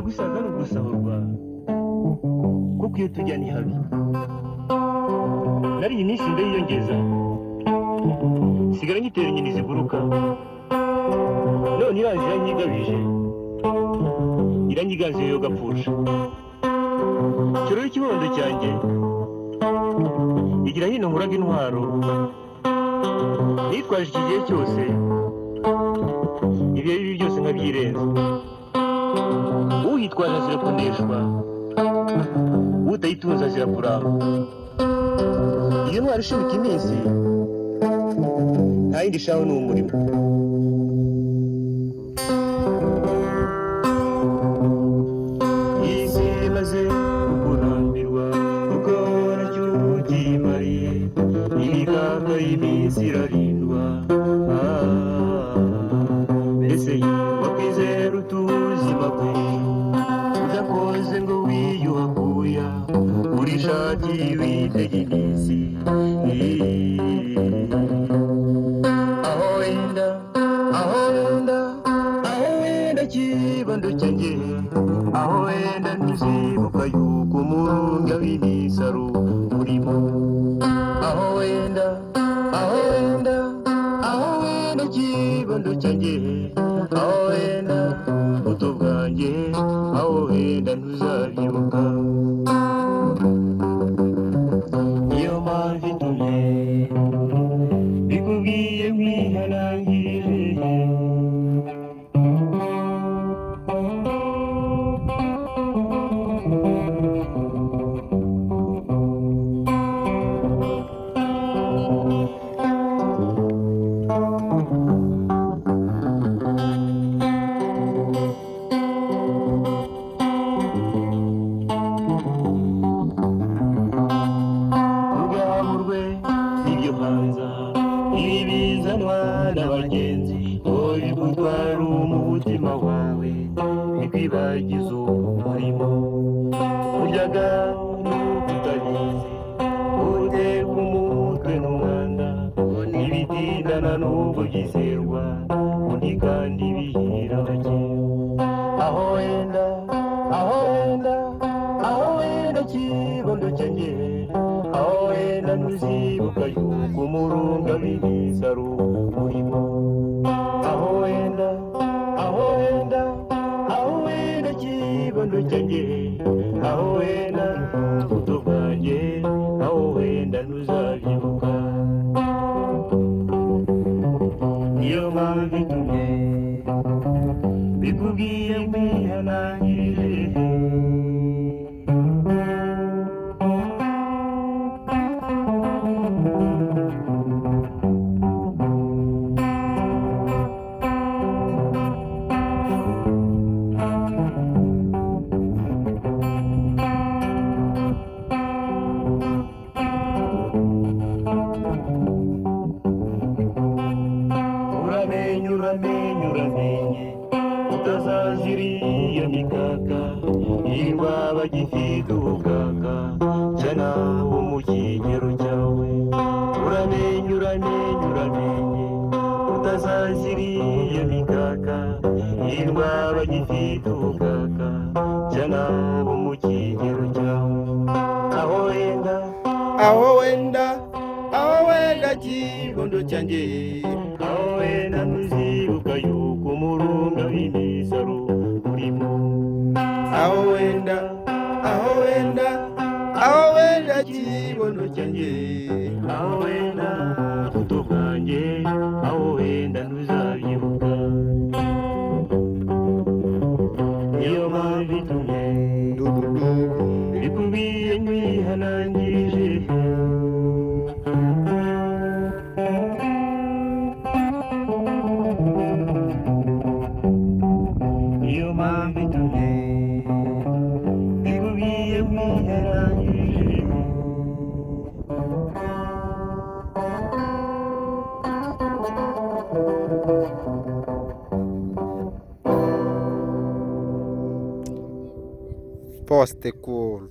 burya gusaza ni ugusahurwa kuko iyo tujya ni habi. Nari iyi minsi ndayiyongeza sigara nyitera inyoni ziguruka, none iraje iranyigabije iranyiganze yo gapfusha. Kirore ikibondo cyanjye igira hino nkuraga intwaro, nitwaje iki gihe cyose ibihe bibi byose nkabyirenza. Uyitwaje azira kuneshwa, utayitunze azira kuramba. Iyo ntwaro ishimika iminsi nta yindi shaho ni umurimo. Isi imaze kurambirwa kuko nacyo kimariye, imiganga y'iminsi irarindwa. Mbese wakwizera utuzima bwe udakoze ngo wiyuhakuya uri shati witega iminsi. Aho wenda kibondo cyanjye, aho wenda ntuzibuka yuko umurunga w'imisaro urimo. Aho wenda kibondo cyanjye, aho wenda buto bwanjye, aho wenda ntuzabyibuka. Niyo mpamvu itumye bikubwiye nkwihanangirije. Ibi bizanwa n'abagenzi ngo bigutwara umutima wawe bikwibagiza umurimo. Uryaga nuko utabizi uterwa umutwe n'umwanda, ibitindana n'ubwo byizerwa undi kandi bihira bake. Aho wenda kibondo cyanjye, aho wenda ntuzibuka yuko umurunga w'imisaro urimo. Aho wenda kibondo cyanjye, aho wenda buto bwanjye, aho wenda ntuzabyibuka. Niyo mpamvu itumye bikubwiye nkwihanangirije. Uramenye utazazira iyo mikaka niba bagifite ubukaka cyana wo mu kigero cyawe. Uramenye utazazira iyo mikaka niba bagifite ubukaka cyana wo mu kigero cyawe. Aho wenda kibondo cyanjye, aho wenda ntuzibuka yuko umurunga w'imisaro urimo. Aho wenda kibondo cyanjye, aho wenda buto bwanjye, aho wenda ntuzabyibuka. Niyo mpamvu itumye bikubwiye nkwihanangirije. Niyo mpamvu itumye bikubwiye nkwihanangirije. Poste cool.